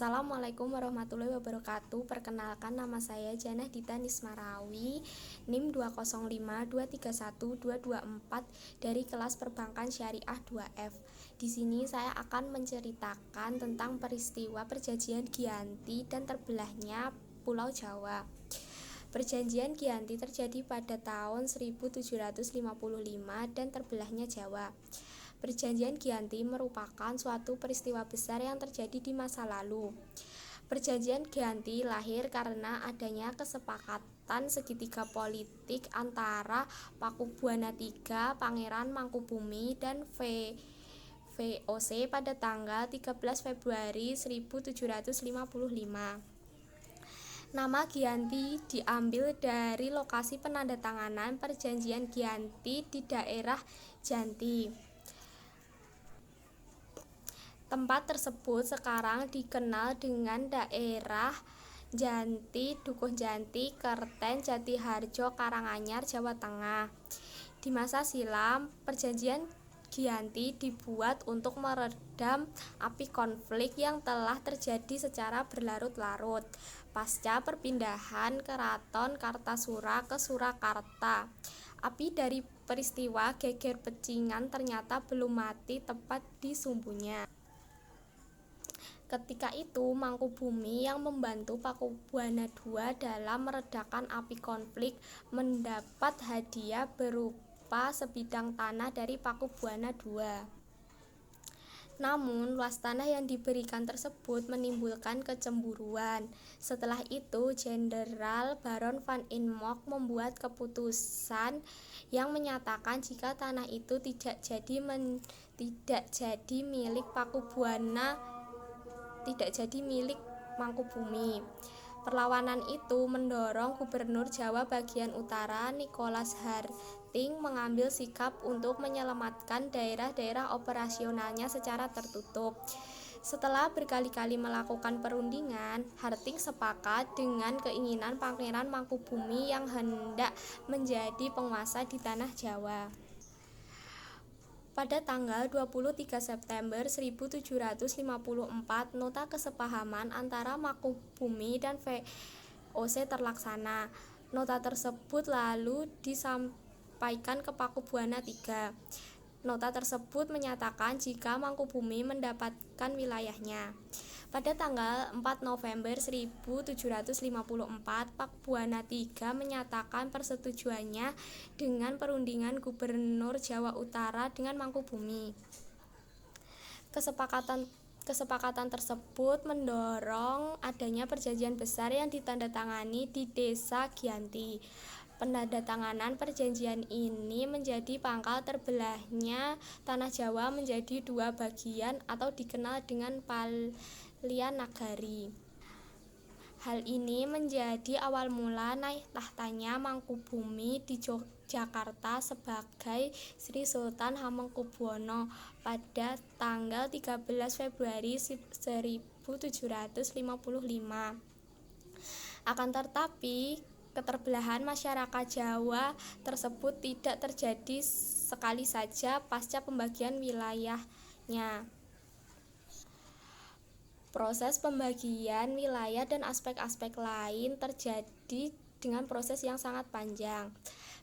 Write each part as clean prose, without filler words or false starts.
Assalamualaikum warahmatullahi wabarakatuh. Perkenalkan, nama saya Janah Dita Nismarawi, NIM 205231224 dari kelas Perbankan Syariah 2F. Di sini saya akan menceritakan tentang peristiwa Perjanjian Giyanti dan terbelahnya Pulau Jawa. Perjanjian Giyanti terjadi pada tahun 1755 dan terbelahnya Jawa. Perjanjian Giyanti merupakan suatu peristiwa besar yang terjadi di masa lalu. Perjanjian Giyanti lahir karena adanya kesepakatan segitiga politik antara Pakubuwana III, Pangeran Mangkubumi, dan VOC pada tanggal 13 Februari 1755. Nama Giyanti diambil dari lokasi penandatanganan Perjanjian Giyanti di daerah Janti. Tempat tersebut sekarang dikenal dengan daerah Janti, Dukuh Janti, Kerten, Jatiharjo, Karanganyar, Jawa Tengah. Di masa silam, Perjanjian Giyanti dibuat untuk meredam api konflik yang telah terjadi secara berlarut-larut pasca perpindahan Keraton Kartasura ke Surakarta. Api dari peristiwa Geger Pecingan ternyata belum mati tepat di sumbunya. Ketika itu, Mangkubumi yang membantu Pakubuwana II dalam meredakan api konflik mendapat hadiah berupa sebidang tanah dari Pakubuwana II. Namun, luas tanah yang diberikan tersebut menimbulkan kecemburuan. Setelah itu, Jenderal Baron van Inmock membuat keputusan yang menyatakan jika tanah itu tidak jadi milik Mangkubumi. Perlawanan itu mendorong Gubernur Jawa bagian utara Nicholas Harting mengambil sikap untuk menyelamatkan daerah-daerah operasionalnya secara tertutup. Setelah berkali-kali melakukan perundingan, Harting sepakat dengan keinginan Pangeran Mangkubumi yang hendak menjadi penguasa di tanah Jawa. Pada tanggal 23 September 1754, nota kesepahaman antara Mangkubumi dan VOC terlaksana. Nota tersebut lalu disampaikan ke Pakubuwana III. Nota tersebut menyatakan jika Mangkubumi mendapatkan wilayahnya. Pada tanggal 4 November 1754, Pakubuwana III menyatakan persetujuannya dengan perundingan Gubernur Jawa Utara dengan Mangkubumi. Kesepakatan tersebut mendorong adanya perjanjian besar yang ditandatangani di Desa Giyanti. Penandatanganan perjanjian ini menjadi pangkal terbelahnya tanah Jawa menjadi dua bagian atau dikenal dengan Palian Nagari. Hal ini menjadi awal mula naik tahtanya Mangkubumi di Yogyakarta sebagai Sri Sultan Hamengkubuwono pada tanggal 13 Februari 1755. Akan tetapi, keterbelahan masyarakat Jawa tersebut tidak terjadi sekali saja pasca pembagian wilayahnya. Proses pembagian wilayah dan aspek-aspek lain terjadi dengan proses yang sangat panjang.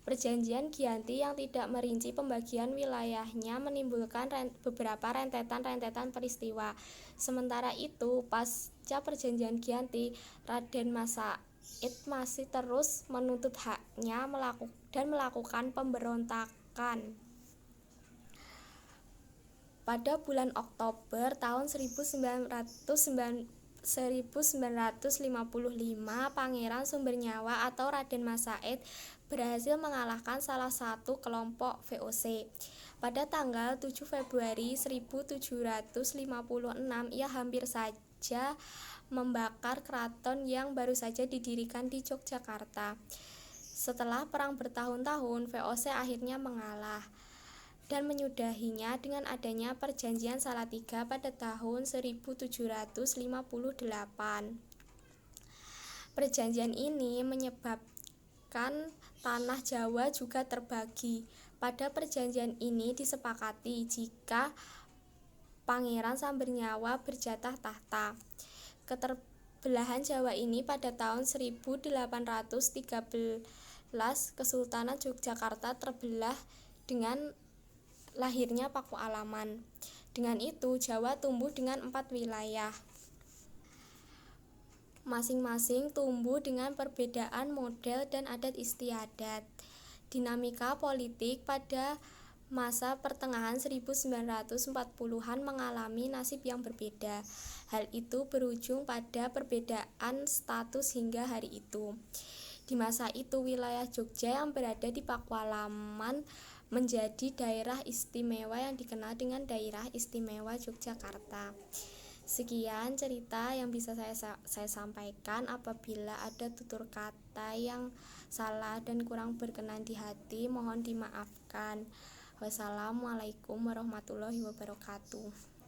Perjanjian Giyanti yang tidak merinci pembagian wilayahnya menimbulkan beberapa rentetan peristiwa. Sementara itu, pasca Perjanjian Giyanti, Raden Mas Said masih terus menuntut haknya dan melakukan pemberontakan. Pada bulan Oktober tahun 1955, Pangeran Sumbernyawa atau Raden Mas Said berhasil mengalahkan salah satu kelompok VOC. Pada tanggal 7 Februari 1756, ia hampir saja membakar keraton yang baru saja didirikan di Yogyakarta. Setelah perang bertahun-tahun, VOC akhirnya mengalah dan menyudahinya dengan adanya Perjanjian Salatiga pada tahun 1758. Perjanjian ini menyebabkan tanah Jawa juga terbagi. Pada perjanjian ini disepakati jika Pangeran Sambernyawa berjatah tahta. Keterbelahan Jawa ini pada tahun 1813 Kesultanan Yogyakarta terbelah dengan lahirnya Pakualaman. Dengan itu Jawa tumbuh dengan 4 wilayah. Masing-masing tumbuh dengan perbedaan model dan adat istiadat. Dinamika politik pada masa pertengahan 1940-an mengalami nasib yang berbeda. Hal itu berujung pada perbedaan status hingga hari itu. Di masa itu wilayah Jogja yang berada di Pakualaman menjadi daerah istimewa yang dikenal dengan Daerah Istimewa Yogyakarta. Sekian cerita yang bisa saya sampaikan. Apabila ada tutur kata yang salah dan kurang berkenan di hati, mohon dimaafkan. Wassalamualaikum warahmatullahi wabarakatuh.